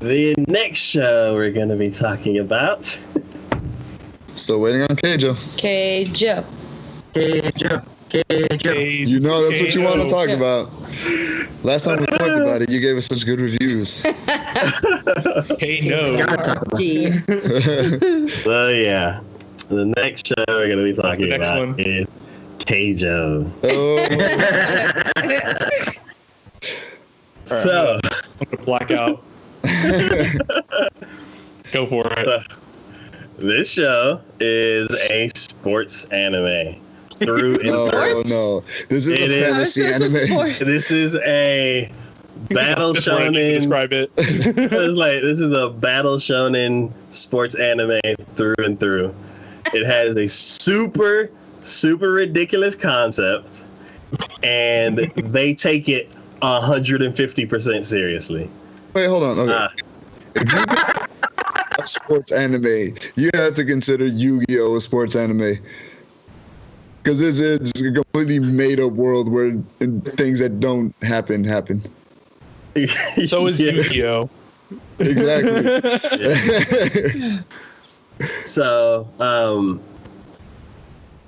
The next show we're going to be talking about. Still waiting on KEIJO. KEIJO. You know that's what you want to talk about. Last time we talked about it, you gave us such good reviews. Hey, no. So yeah, the next show we're going to be talking about is KEIJO. Oh. So I'm going to black out. Go for it. So, this show is a sports anime. Through and no, through. No. This is a fantasy anime. This is a battle shonen. Describe it. This is a battle shonen sports anime through and through. It has a super, super ridiculous concept, and they take it 150% seriously. Wait, hold on. Okay. If you a sports anime, you have to consider Yu-Gi-Oh! A sports anime. Because it's a completely made-up world where things that don't happen. So is Yu-Gi-Oh! Exactly. So,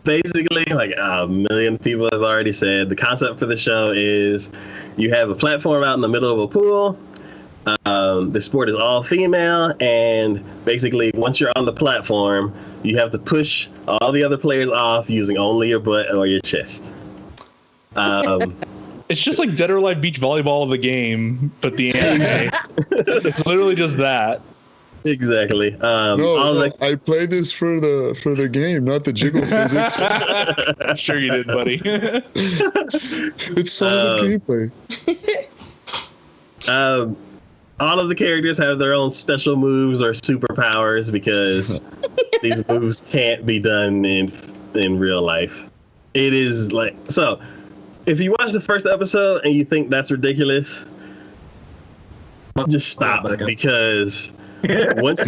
basically, like a million people have already said, the concept for the show is you have a platform out in the middle of a pool. The sport is all female, and basically, once you're on the platform, you have to push all the other players off using only your butt or your chest. It's just like Dead or Alive Beach Volleyball, the game, but the anime. It's literally just that. Exactly. I played this for the game, not the jiggle physics. Sure you did, buddy. It's solid gameplay. All of the characters have their own special moves or superpowers because these moves can't be done in real life. It is like, so if you watch the first episode and you think that's ridiculous, just stop, because once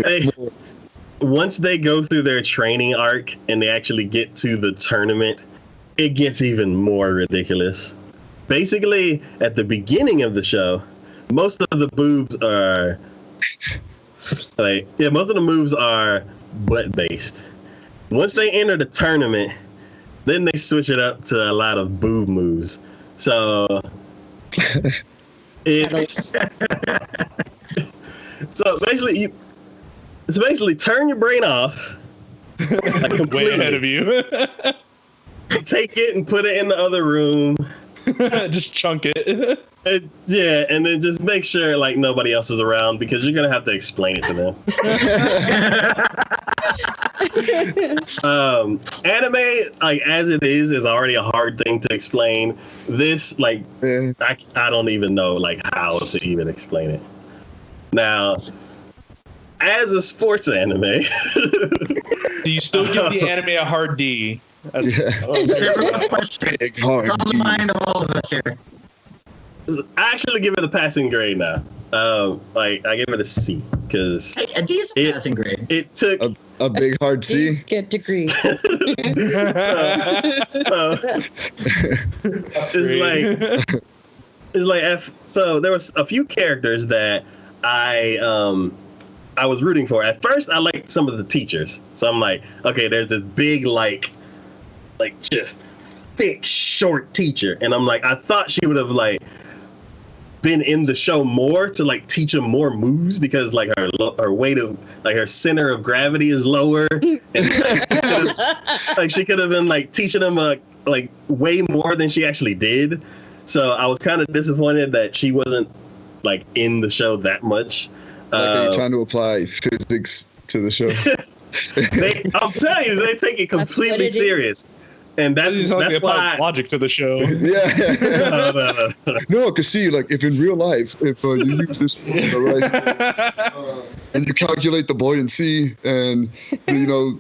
they go through their training arc and they actually get to the tournament, it gets even more ridiculous. Basically, at the beginning of the show, most of the moves are butt based. Once they enter the tournament, then they switch it up to a lot of boob moves. So it's basically turn your brain off. Like, way ahead of you. Take it and put it in the other room. Just chunk it. And then just make sure like nobody else is around, because you're gonna have to explain it to them. Anime, like as it is already a hard thing to explain. This, I don't even know like how to even explain it. Now, as a sports anime, do you still give the anime a hard D? Big hard It's on the mind of all of us here. I actually give it a passing grade now. I give it a C because A D is a passing grade. It took a big hard C. Get degree. So there was a few characters that I was rooting for. At first, I liked some of the teachers. So I'm like, okay, there's this big like just thick, short teacher, and I'm like, I thought she would have like been in the show more to like teach him more moves, because like her weight of like her center of gravity is lower, and like she could have been like teaching him like way more than she actually did. So I was kind of disappointed that she wasn't like in the show that much. Are you trying to apply physics to the show? Oh, I'm telling you, they take it completely serious. And that's why logic to the show. Yeah. No, because see, like if in real life, if you use this right, and you calculate the buoyancy and the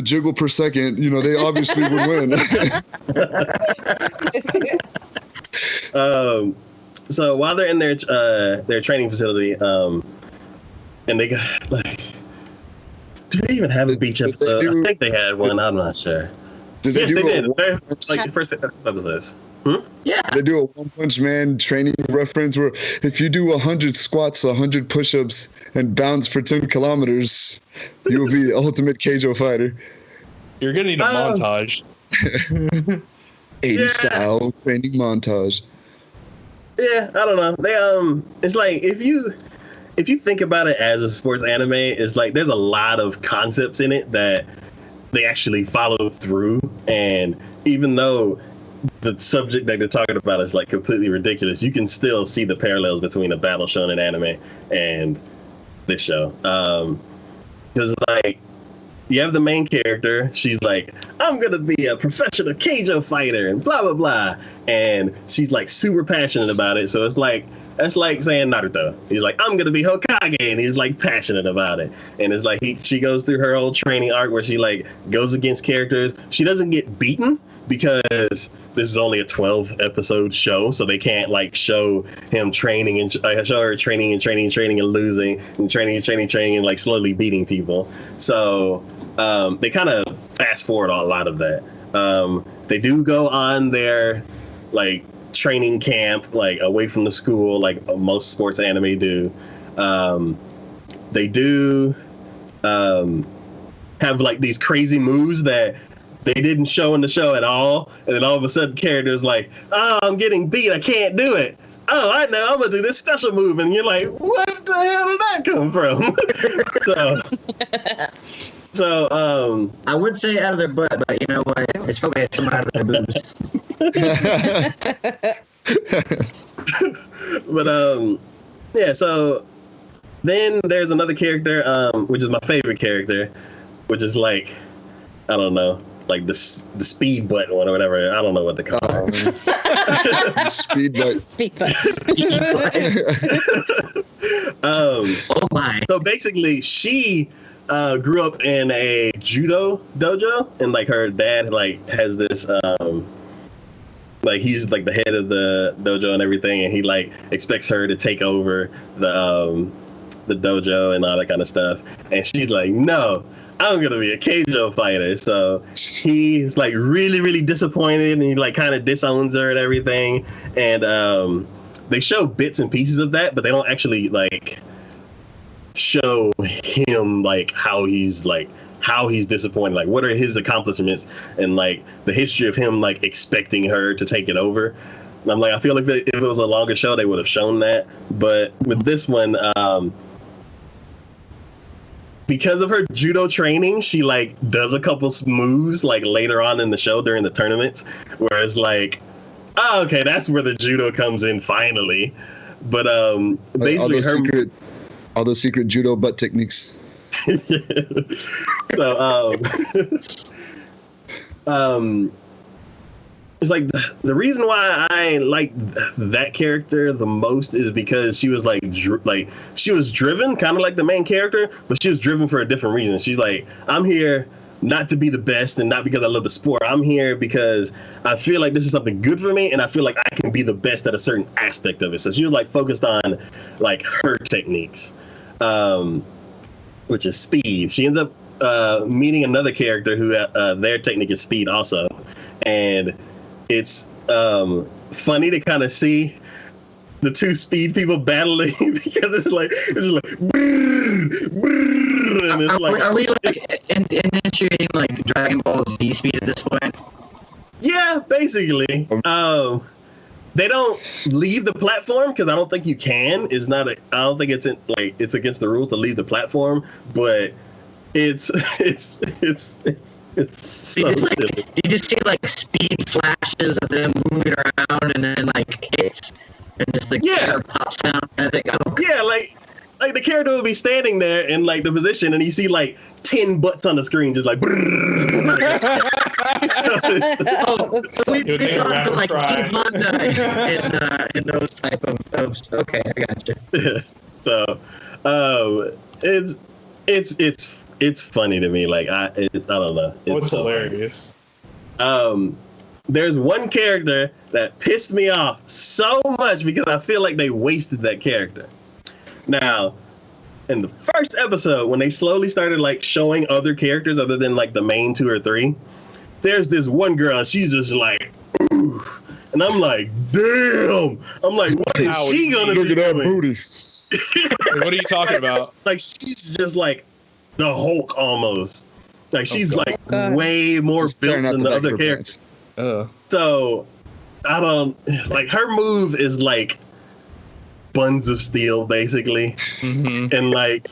jiggle per second, they obviously would win. So while they're in their training facility, and they got like, do they even have a beach episode? I think they had one. I'm not sure. Yes, they did. Like the first episode. Yeah. They do a One Punch Man training reference where if you do 100 squats, 100 push-ups, and bounce for 10 kilometers, you will be the ultimate KEIJO fighter. You're gonna need a montage. 80 style training montage. Yeah, I don't know. They it's like if you think about it as a sports anime, it's like there's a lot of concepts in it that they actually follow through, and even though the subject that they're talking about is like completely ridiculous, you can still see the parallels between a battle shonen anime and this show. Because like you have the main character, she's like, I'm gonna be a professional KEIJO fighter and blah blah blah, and she's like super passionate about it. So it's like that's like saying Naruto. He's like, I'm gonna be Hokage, and he's like passionate about it. And it's like she goes through her whole training arc where she like goes against characters. She doesn't get beaten because this is only a 12 episode show, so they can't like show him training and show her training and losing and training and like slowly beating people. So they kind of fast forward a lot of that. They do go on their like training camp, like away from the school, like most sports anime do. They do have like these crazy moves that they didn't show in the show at all, and then all of a sudden characters like, oh, I'm getting beat, I can't do it. Oh, I know, I'm gonna do this special move, and you're like, what the hell did that come from? So I would say out of their butt, but you know what? It's probably somewhere out of their boobs. But yeah, so then there's another character, which is my favorite character, which is like, I don't know, like the speed button one or whatever. I don't know what they call it. Speed butt. Speak butt. Oh my. So basically, she grew up in a judo dojo, and like her dad like has this like he's like the head of the dojo and everything, and he like expects her to take over the dojo and all that kind of stuff, and she's like, no, I'm gonna be a KEIJO fighter. So he's like really, really disappointed, and he like kind of disowns her and everything. And they show bits and pieces of that, but they don't actually like show him like how he's disappointed, like what are his accomplishments, and like the history of him like expecting her to take it over. And I'm like, I feel like if it was a longer show, they would have shown that. But with this one, because of her judo training, she like does a couple moves like later on in the show during the tournaments, where it's like, oh, okay, that's where the judo comes in finally. But basically all those secret judo butt techniques. So it's like the reason why I like that character the most is because she was like she was driven kind of like the main character, but she was driven for a different reason. She's like, I'm here not to be the best and not because I love the sport. I'm here because I feel like this is something good for me, and I feel like I can be the best at a certain aspect of it. So she was like focused on like her techniques, which is speed. She ends up meeting another character who their technique is speed also, and it's funny to kind of see the two speed people battling because it's like brrr, brrr, and it's are we like initiating like Dragon Ball Z speed at this point? Yeah, basically. They don't leave the platform because I don't think you can. I don't think it's against the rules to leave the platform, but it's so silly. You just see like speed flashes of them moving around, and then like hits, and just like pop sound, and I think, oh, yeah, like the character will be standing there in like the position, and you see like 10 butts on the screen, just like. So we've gone to like Honda and those type of. Okay, I got you. So, it's funny to me. Like I don't know. It's hilarious. There's one character that pissed me off so much because I feel like they wasted that character. Now, in the first episode, when they slowly started like showing other characters other than like the main 2 or 3, there's this one girl. She's just like, ooh, And I'm like, damn. I'm like, what is she gonna Look be at that doing? booty. What are you talking about? Like she's just like the Hulk almost. Like she's God. like God. way more Just built tearing out than the the back of other her characters. pants. So I don't like her move is like buns of steel basically. Mm-hmm. And like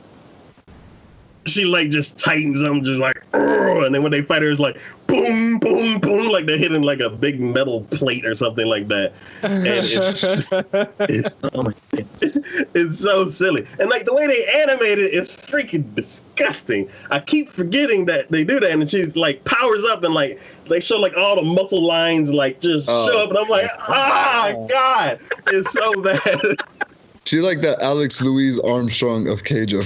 she like just tightens them just like "Ugh," and then when they fight her it's like boom boom boom like they're hitting like a big metal plate or something like that. And Oh my goodness. it's so silly. And like the way they animate it is freaking disgusting. I keep forgetting that they do that and she like powers up and like they show like all the muscle lines like just show up and I'm like, God, it's so bad. She like the Alex Louise Armstrong of KEIJO.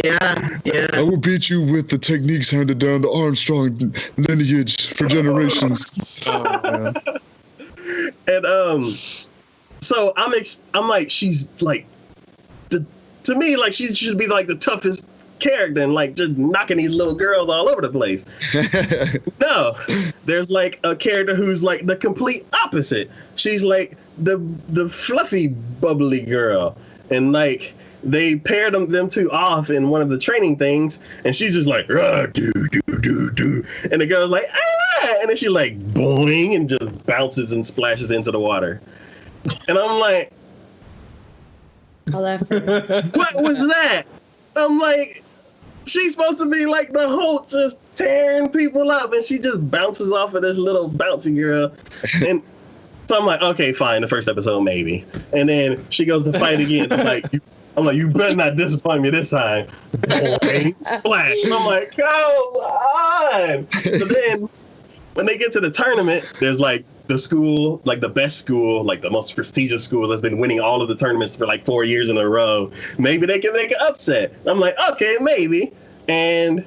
Yeah. I will beat you with the techniques handed down the Armstrong lineage for generations. Oh, And so I'm like she's like to me like she should be like the toughest character and like just knocking these little girls all over the place. No, there's like a character who's like the complete opposite. She's like the fluffy bubbly girl and like they paired them two off in one of the training things and she's just like do and the girl's like and then she like boing and just bounces and splashes into the water and I'm like what was that? I'm like she's supposed to be like the Hulk just tearing people up and she just bounces off of this little bouncy girl and so I'm like okay fine the first episode maybe and then she goes to fight again I'm like, you better not disappoint me this time. Boing, splash. And I'm like, come on. So then, when they get to the tournament, there's like the school, like the best school, like the most prestigious school that's been winning all of the tournaments for like 4 years in a row. Maybe they can make an upset. I'm like, okay, maybe. And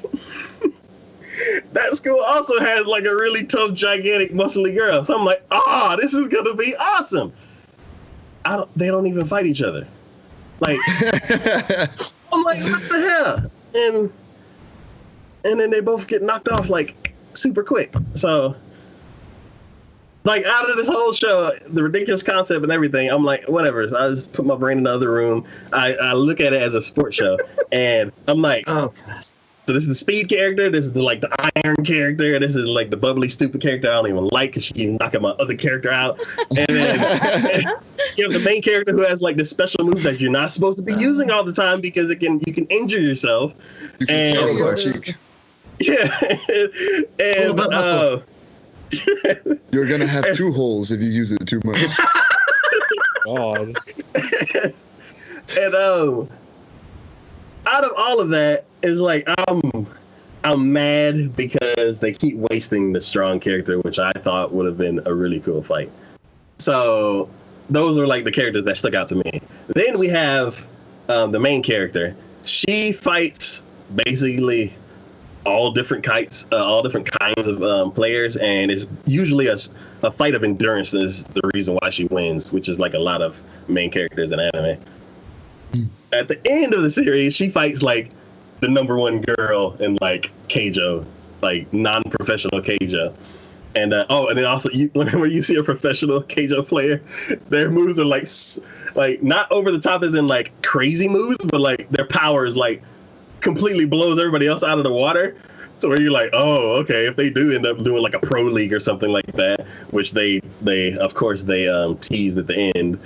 that school also has like a really tough, gigantic, muscly girl. So I'm like, this is going to be awesome. They don't even fight each other. Like, I'm like, what the hell? And then they both get knocked off like super quick. So, like, out of this whole show, the ridiculous concept and everything, I'm like, whatever. I just put my brain in the other room. I look at it as a sports show, and I'm like, Oh gosh. so this is the speed character, this is the iron character, this is like the bubbly stupid character I don't even like because she keeps knocking my other character out. And then you have the main character who has like this special move that you're not supposed to be using all the time because you can injure yourself. You can tear a butt cheek. Yeah. And butt muscle. You're gonna have 2 holes if you use it too much. God. And out of all of that is like I'm mad because they keep wasting the strong character, which I thought would have been a really cool fight. So those are like the characters that stuck out to me. Then we have the main character. She fights basically all different kinds of players, and it's usually a fight of endurance is the reason why she wins, which is like a lot of main characters in anime. At the end of the series, she fights like the #1 girl in like KEIJO, like non-professional KEIJO. And and then also whenever you see a professional KEIJO player, their moves are like not over the top as in like crazy moves, but like their power is like completely blows everybody else out of the water. So where you're like, oh, okay, if they do end up doing like a pro league or something like that, which they of course they teased at the end,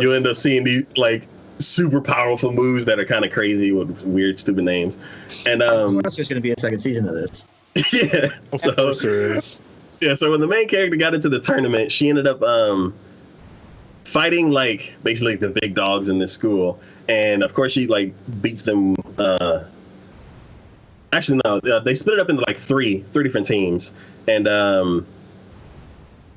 you end up seeing these like super powerful moves that are kind of crazy with weird stupid names. And Of course there's going to be a second season of this. yeah. Of course there is. Yeah, so when the main character got into the tournament, she ended up fighting like basically the big dogs in this school, and of course she like beats them. Actually, no, they split it up into like three different teams, and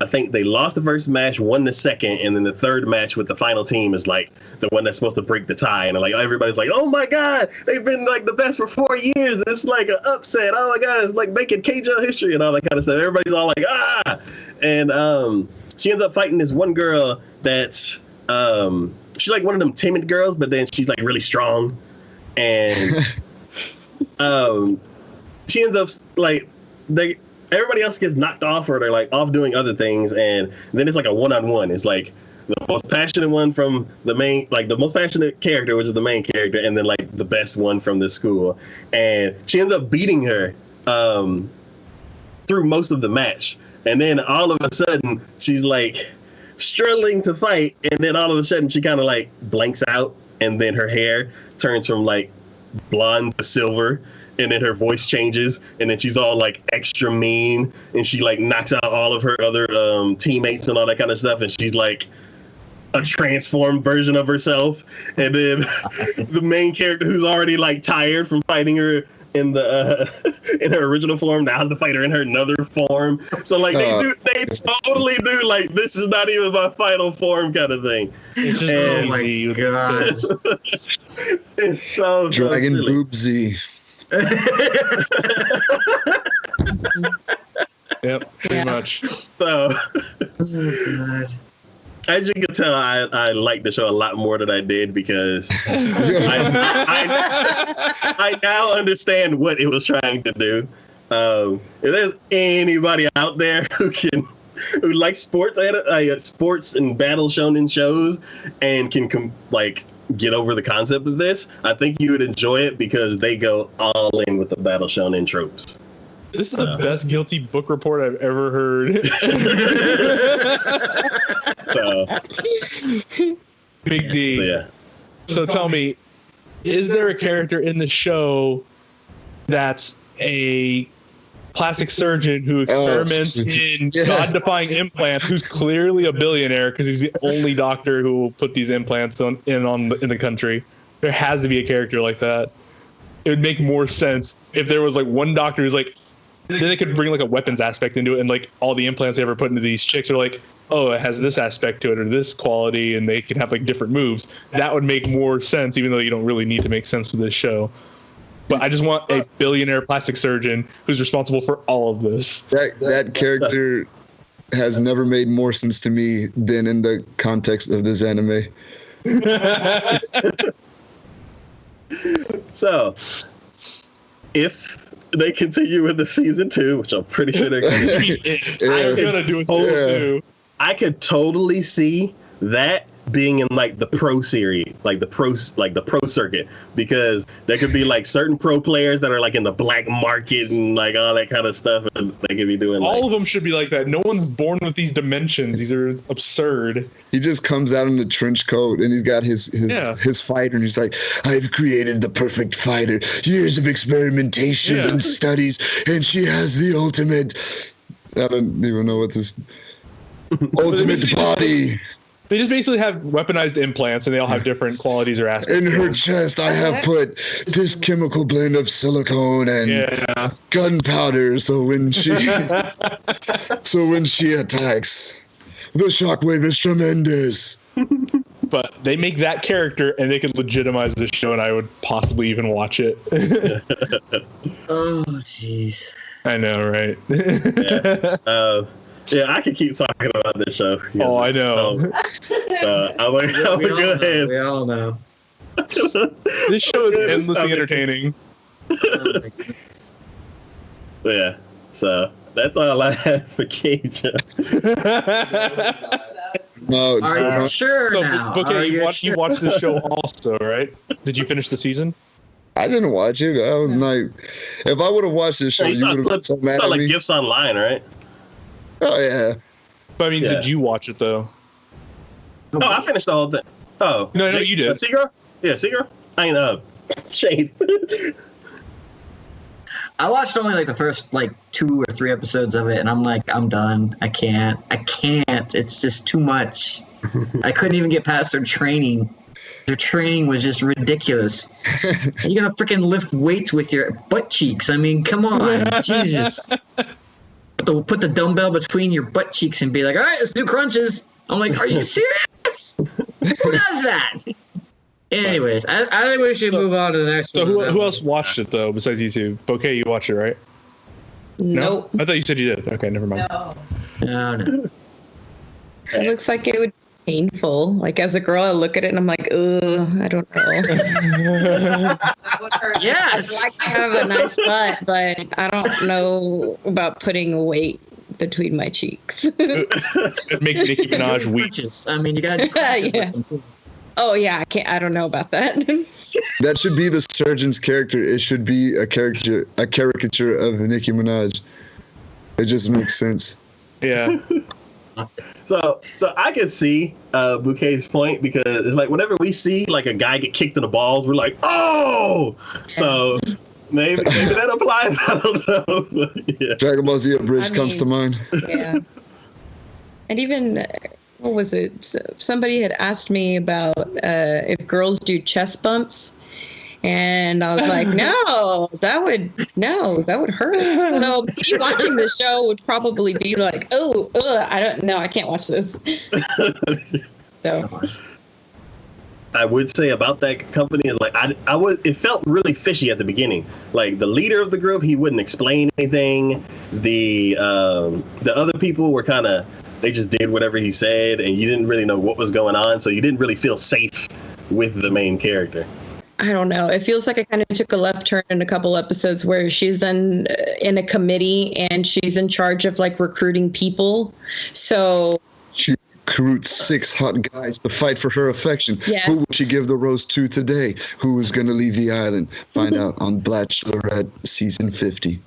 I think they lost the first match, won the second, and then the third match with the final team is like the one that's supposed to break the tie, and like everybody's like, oh my god, they've been like the best for 4 years. It's like an upset. Oh my god, it's like making KEIJO history and all that kind of stuff. Everybody's all like, ah, and she ends up fighting this one girl that's she's like one of them timid girls, but then she's like really strong, and she ends up like everybody else gets knocked off or they're like off doing other things, and then it's like a one-on-one. It's like the most passionate one from the main, like the most passionate character, which is the main character, and then like the best one from the school, and she ends up beating her through most of the match, and then all of a sudden she's like struggling to fight, and then all of a sudden she kind of like blanks out, and then her hair turns from like blonde to silver, and then her voice changes, and then she's all like extra mean, and she like knocks out all of her other teammates and all that kind of stuff, and she's like a transformed version of herself. And then the main character, who's already like tired from fighting her in the in her original form, now has to fight her in her another form. So like they totally do like, this is not even my final form kind of thing. It's just oh my god. It's so Dragon silly. Boobsy. Yep, pretty much. So Oh god. as you can tell, I like the show a lot more than I did, because I now understand what it was trying to do. If there's anybody out there who likes sports and battle shonen shows and can like get over the concept of this, I think you would enjoy it, because they go all in with the battle shonen tropes. This is the best guilty book report I've ever heard. So Big D. yeah. So tell me, is there a character in the show that's a plastic surgeon who experiments in God-defying implants, who's clearly a billionaire because he's the only doctor who will put these implants in the country? There has to be a character like that. It would make more sense if there was like one doctor who's like, then they could bring like a weapons aspect into it, and like all the implants they ever put into these chicks are like, oh, it has this aspect to it or this quality, and they can have like different moves. That would make more sense, even though you don't really need to make sense for this show. But I just want a billionaire plastic surgeon who's responsible for all of this. That character has never made more sense to me than in the context of this anime. So if they continue with the season 2, which I'm pretty sure they're going to, I'm gonna do it too. I could totally see that being in like the pro series, like the pro circuit, because there could be like certain pro players that are like in the black market and like all that kind of stuff, and they could be doing all of them should be like that. No one's born with these dimensions. These are absurd. He just comes out in a trench coat and he's got his fighter, and he's like, I've created the perfect fighter. Years of experimentations and studies, and she has the ultimate. I don't even know what this ultimate body. They just basically have weaponized implants, and they all have different qualities or aspects. In her chest, I have put this chemical blend of silicone and gunpowder, so when she attacks, the shockwave is tremendous. But they make that character, and they could legitimize this show, and I would possibly even watch it. Oh jeez. I know, right? Yeah, I could keep talking about this show. Oh, I know. So I'm gonna go ahead. We all know. This show is endlessly entertaining. Oh, Yeah, so that's all I have for KEIJO. No, are you sure So, now? Bouquet, you sure? watched the show also, right? Did you finish the season? I didn't watch it. I was like, if I would have watched this show, You you would have been so mad saw at like me. gifts online, right? Oh yeah. But I mean, Yeah. did you watch it though? Oh, I finished the whole thing. Oh, No, you did. Seagirl? Yeah, Seagirl. I ain't Shade. I watched only like the first like 2 or 3 episodes of it, and I'm like, I'm done. I can't. It's just too much. I couldn't even get past their training. Their training was just ridiculous. You're gonna freaking lift weights with your butt cheeks. I mean, come on, Jesus. Put the dumbbell between your butt cheeks and be like, all right, let's do crunches. I'm like, are you serious? Who does that? Anyways, I think we should move on to the next So one. who else watched it though besides you two? Bouquet, you watched it, right? Nope. I thought you said you did. Okay, never mind. No. No. It looks like it would painful. Like as a girl, I look at it and I'm like, ugh, I don't know. Yes. I'd like to have a nice butt, but I don't know about putting a weight between my cheeks. It'd make Nicki Minaj weak. I mean, you gotta. Yeah. Oh yeah, I don't know about that. That should be the surgeon's character. It should be a caricature of Nicki Minaj. It just makes sense. Yeah. So I can see Bouquet's point, because it's like whenever we see like a guy get kicked in the balls, we're like, oh. So maybe that applies. I don't know. Yeah. Dragon Ball Z Abridged comes to mind. Yeah. And even, what was it? Somebody had asked me about if girls do chest bumps. And I was like, no, that would hurt. So me watching the show would probably be like, oh, I don't know, I can't watch this. So I would say about that company is like it felt really fishy at the beginning. Like the leader of the group, he wouldn't explain anything. The other people were kind of, they just did whatever he said, and you didn't really know what was going on, so you didn't really feel safe with the main character. I don't know. It feels like I kind of took a left turn in a couple episodes where she's in a committee and she's in charge of like recruiting people. So she recruits 6 hot guys to fight for her affection. Yes. Who will she give the rose to today? Who is going to leave the island? Find out on Bachelorette season 50.